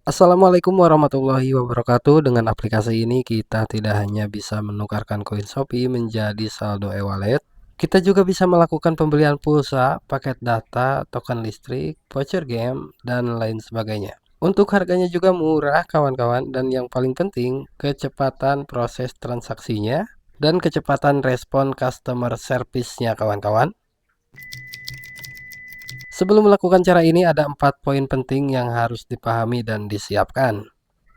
Assalamualaikum warahmatullahi wabarakatuh. Dengan aplikasi ini kita tidak hanya bisa menukarkan koin Shopee menjadi saldo e-wallet, kita juga bisa melakukan pembelian pulsa, paket data, token listrik, voucher game, dan lain sebagainya. Untuk harganya juga murah kawan-kawan, dan yang paling penting kecepatan proses transaksinya dan kecepatan respon customer service-nya kawan-kawan. Sebelum melakukan cara ini ada 4 poin penting yang harus dipahami dan disiapkan.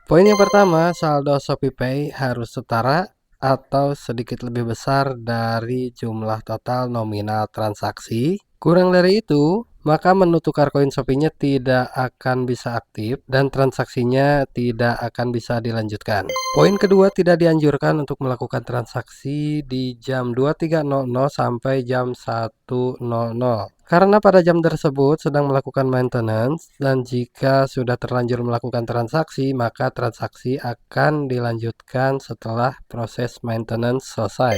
Poin yang pertama, saldo ShopeePay harus setara atau sedikit lebih besar dari jumlah total nominal transaksi. Kurang dari itu, maka menu tukar koin Shopee-nya tidak akan bisa aktif dan transaksinya tidak akan bisa dilanjutkan. Poin kedua, tidak dianjurkan untuk melakukan transaksi di jam 23.00 sampai jam 1.00. Karena pada jam tersebut sedang melakukan maintenance dan jika sudah terlanjur melakukan transaksi, maka transaksi akan dilanjutkan setelah proses maintenance selesai.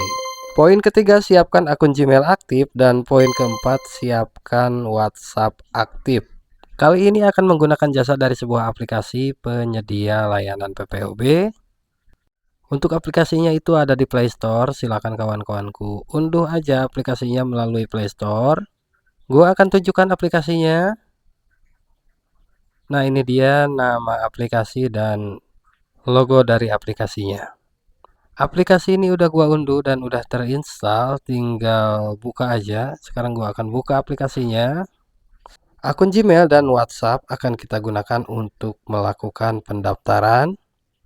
Poin ketiga, siapkan akun Gmail aktif dan poin keempat, siapkan WhatsApp aktif. Kali ini akan menggunakan jasa dari sebuah aplikasi penyedia layanan PPOB. Untuk aplikasinya itu ada di Play Store, silakan kawan-kawanku unduh aja aplikasinya melalui Play Store. Gua akan tunjukkan aplikasinya. Nah, ini dia nama aplikasi dan logo dari aplikasinya. Aplikasi ini udah gua unduh dan udah terinstall, tinggal buka aja. Sekarang gua akan buka aplikasinya. Akun Gmail dan WhatsApp akan kita gunakan untuk melakukan pendaftaran.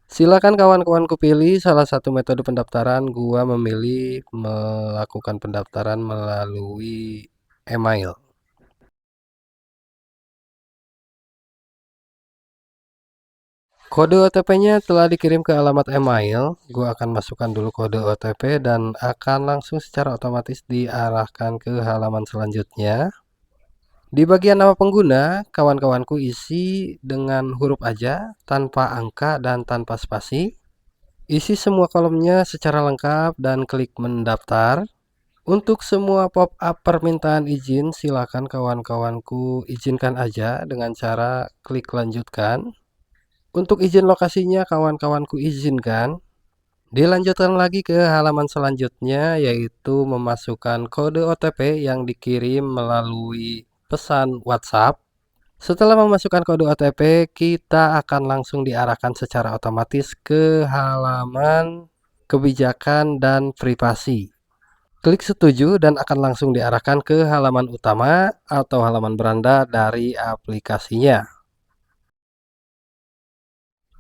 Silakan kawan-kawanku pilih salah satu metode pendaftaran. Gua memilih melakukan pendaftaran melalui email. Kode OTP-nya telah dikirim ke alamat email. Gua akan masukkan dulu kode OTP dan akan langsung secara otomatis diarahkan ke halaman selanjutnya. Di bagian nama pengguna, kawan-kawanku isi dengan huruf aja, tanpa angka dan tanpa spasi. Isi semua kolomnya secara lengkap dan klik mendaftar. Untuk semua pop-up permintaan izin, silakan kawan-kawanku izinkan aja dengan cara klik lanjutkan. Untuk izin lokasinya, kawan-kawanku izinkan. Dilanjutkan lagi ke halaman selanjutnya, yaitu memasukkan kode OTP yang dikirim melalui pesan WhatsApp. Setelah memasukkan kode OTP, kita akan langsung diarahkan secara otomatis ke halaman kebijakan dan privasi. Klik setuju dan akan langsung diarahkan ke halaman utama atau halaman beranda dari aplikasinya.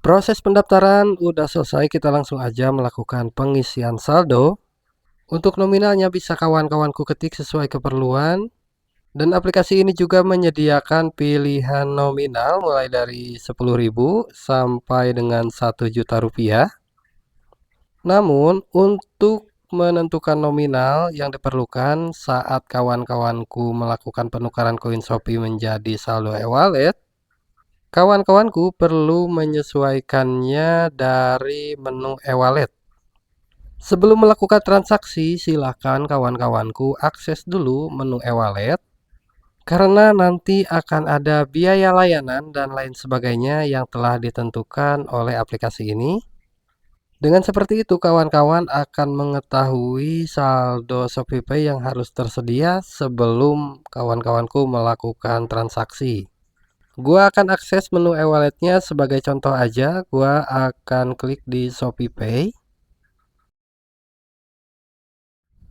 Proses pendaftaran udah selesai, kita langsung aja melakukan pengisian saldo. Untuk nominalnya bisa kawan-kawanku ketik sesuai keperluan. Dan aplikasi ini juga menyediakan pilihan nominal mulai dari 10.000 sampai dengan 1 juta rupiah. Namun untuk menentukan nominal yang diperlukan saat kawan-kawanku melakukan penukaran koin Shopee menjadi saldo e-wallet, kawan-kawanku perlu menyesuaikannya dari menu e-wallet. Sebelum melakukan transaksi, silakan kawan-kawanku akses dulu menu e-wallet karena nanti akan ada biaya layanan dan lain sebagainya yang telah ditentukan oleh aplikasi ini. Dengan seperti itu, kawan-kawan akan mengetahui saldo ShopeePay yang harus tersedia sebelum kawan-kawanku melakukan transaksi. Gua akan akses menu e-walletnya sebagai contoh aja. Gua akan klik di ShopeePay.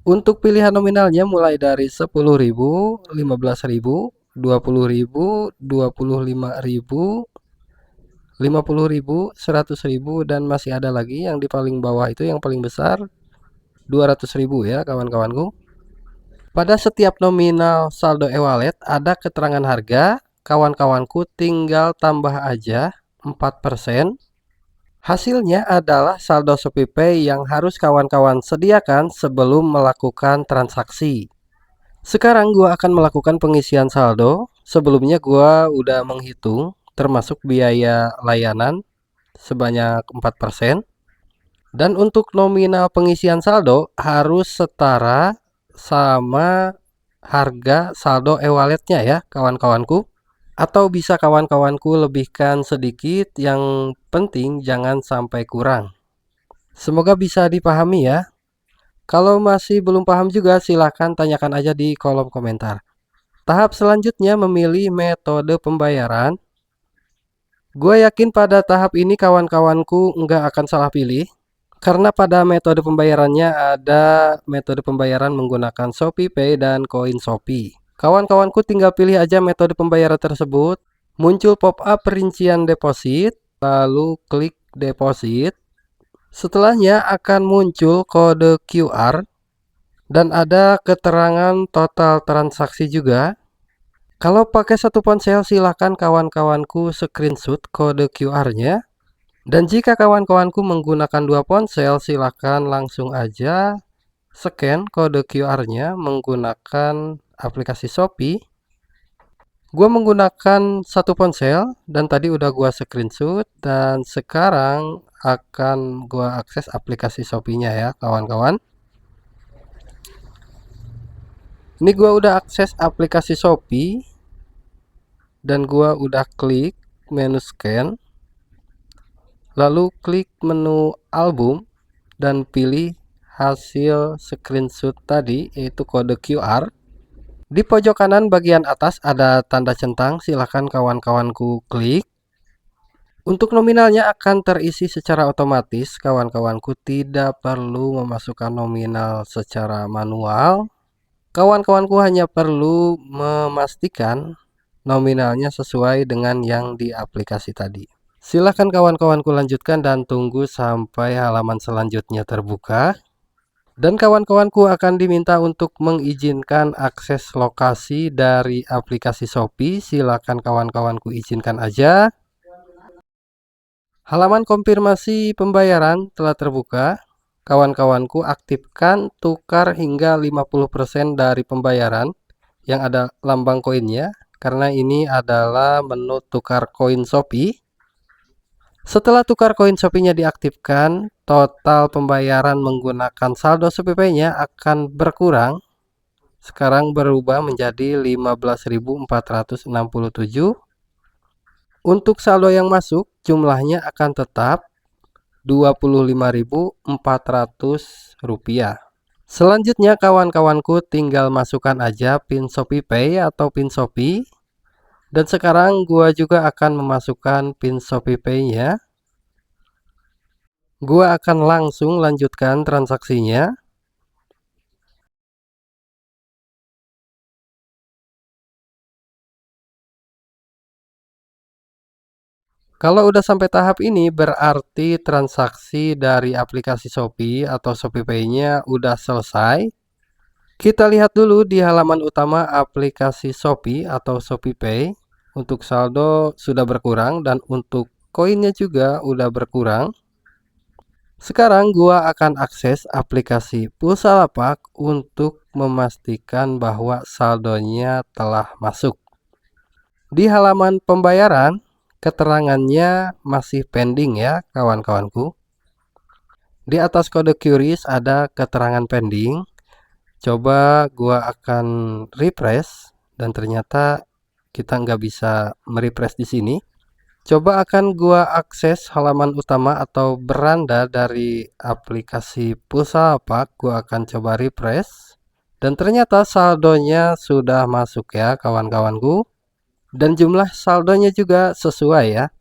Untuk pilihan nominalnya mulai dari 10.000, 15.000, 20.000, 25.000, 50.000, 100.000, dan masih ada lagi yang di paling bawah itu yang paling besar 200.000 ya kawan-kawanku. Pada setiap nominal saldo e-wallet ada keterangan harga. Kawan-kawanku tinggal tambah aja 4%. Hasilnya adalah saldo ShopeePay yang harus kawan-kawan sediakan sebelum melakukan transaksi. Sekarang gua akan melakukan pengisian saldo. Sebelumnya gua udah menghitung termasuk biaya layanan sebanyak 4%. Dan untuk nominal pengisian saldo harus setara sama harga saldo e-walletnya ya kawan-kawanku. Atau bisa kawan-kawanku lebihkan sedikit, yang penting jangan sampai kurang. Semoga bisa dipahami ya. Kalau masih belum paham juga silahkan tanyakan aja di kolom komentar. Tahap selanjutnya memilih metode pembayaran. Gue yakin pada tahap ini kawan-kawanku nggak akan salah pilih. Karena pada metode pembayarannya ada metode pembayaran menggunakan ShopeePay dan koin Shopee. Kawan-kawanku tinggal pilih aja metode pembayaran tersebut. Muncul pop-up perincian deposit, lalu klik deposit. Setelahnya akan muncul kode QR dan ada keterangan total transaksi juga. Kalau pakai satu ponsel silahkan kawan-kawanku screenshot kode QR-nya. Dan jika kawan-kawanku menggunakan dua ponsel silahkan langsung aja scan kode QR-nya menggunakan aplikasi Shopee. Gue menggunakan satu ponsel dan tadi udah gue screenshot, dan sekarang akan gue akses aplikasi Shopee-nya ya kawan-kawan. Ini gue udah akses aplikasi Shopee dan gue udah klik menu scan, lalu klik menu album dan pilih hasil screenshot tadi yaitu kode QR. Di pojok kanan bagian atas ada tanda centang, silahkan kawan-kawanku klik. Untuk nominalnya akan terisi secara otomatis, kawan-kawanku tidak perlu memasukkan nominal secara manual. Kawan-kawanku hanya perlu memastikan nominalnya sesuai dengan yang di aplikasi tadi. Silahkan kawan-kawanku lanjutkan dan tunggu sampai halaman selanjutnya terbuka. Dan kawan-kawanku akan diminta untuk mengizinkan akses lokasi dari aplikasi Shopee. Silahkan kawan-kawanku izinkan aja. Halaman konfirmasi pembayaran telah terbuka. Kawan-kawanku aktifkan tukar hingga 50% dari pembayaran yang ada lambang koinnya, karena ini adalah menu tukar koin Shopee. Setelah tukar koin Shopee-nya diaktifkan, total pembayaran menggunakan saldo ShopeePay-nya akan berkurang. Sekarang berubah menjadi 15.467. Untuk saldo yang masuk jumlahnya akan tetap Rp25.400. Selanjutnya kawan-kawanku tinggal masukkan aja PIN ShopeePay atau PIN Shopee. Dan sekarang gua juga akan memasukkan PIN ShopeePay-nya. Gua akan langsung lanjutkan transaksinya. Kalau udah sampai tahap ini berarti transaksi dari aplikasi Shopee atau ShopeePay-nya udah selesai. Kita lihat dulu di halaman utama aplikasi Shopee atau ShopeePay. Untuk saldo sudah berkurang dan untuk koinnya juga udah berkurang. Sekarang gua akan akses aplikasi Pulsalapak untuk memastikan bahwa saldonya telah masuk. Di halaman pembayaran keterangannya masih pending ya kawan-kawanku. Di atas kode QRIS ada keterangan pending. Coba gua akan refresh dan ternyata kita nggak bisa merefresh di sini. Coba akan gua akses halaman utama atau beranda dari aplikasi Pulsalapak. Gua akan coba refresh dan ternyata saldonya sudah masuk ya kawan-kawanku. Dan jumlah saldonya juga sesuai ya.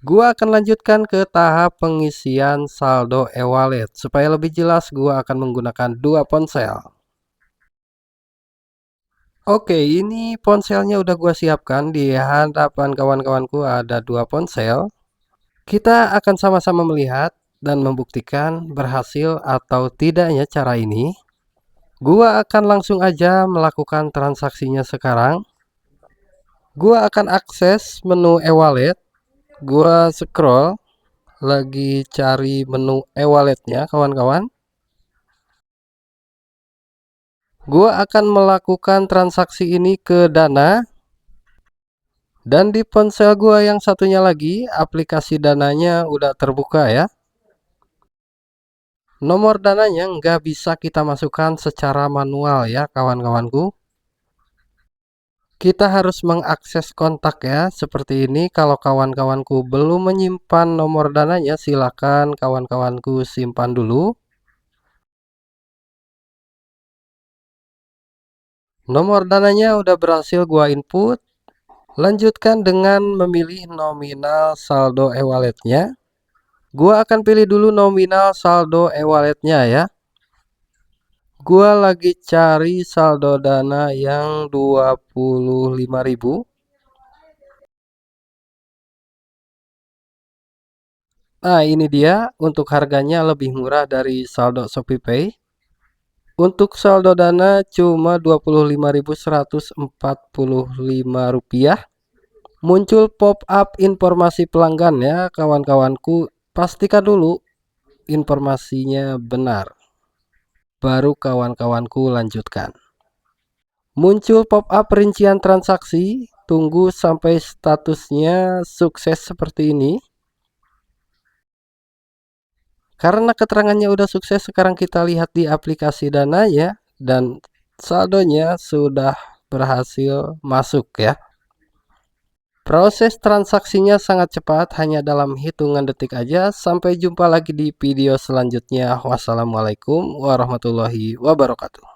Gua akan lanjutkan ke tahap pengisian saldo e-wallet. Supaya lebih jelas gua akan menggunakan dua ponsel. Oke, ini ponselnya udah gua siapkan. Di hadapan kawan-kawanku ada dua ponsel. Kita akan sama-sama melihat dan membuktikan berhasil atau tidaknya cara ini. Gua akan langsung aja melakukan transaksinya sekarang. Gua akan akses menu e-wallet. Gua scroll lagi cari menu e-walletnya kawan-kawan. Gua akan melakukan transaksi ini ke Dana. Dan di ponsel gua yang satunya lagi aplikasi Dananya udah terbuka ya. Nomor Dananya nggak bisa kita masukkan secara manual ya kawan-kawanku. Kita harus mengakses kontak ya, seperti ini. Kalau kawan-kawanku belum menyimpan nomor dananya, silakan kawan-kawanku simpan dulu. Nomor dananya udah berhasil gua input. Lanjutkan dengan memilih nominal saldo e-walletnya. Gua akan pilih dulu nominal saldo e-walletnya ya. Gua lagi cari saldo dana yang 25.000. Nah, ini dia. Untuk harganya lebih murah dari saldo ShopeePay. Untuk saldo dana cuma Rp25.145. Muncul pop-up informasi pelanggan ya, kawan-kawanku. Pastikan dulu informasinya benar. Baru kawan-kawanku lanjutkan. Muncul pop-up rincian transaksi. Tunggu sampai statusnya sukses seperti ini. Karena keterangannya udah sukses, sekarang kita lihat di aplikasi dananya dan saldonya sudah berhasil masuk ya. Proses transaksinya sangat cepat, hanya dalam hitungan detik aja. Sampai jumpa lagi di video selanjutnya. Wassalamualaikum warahmatullahi wabarakatuh.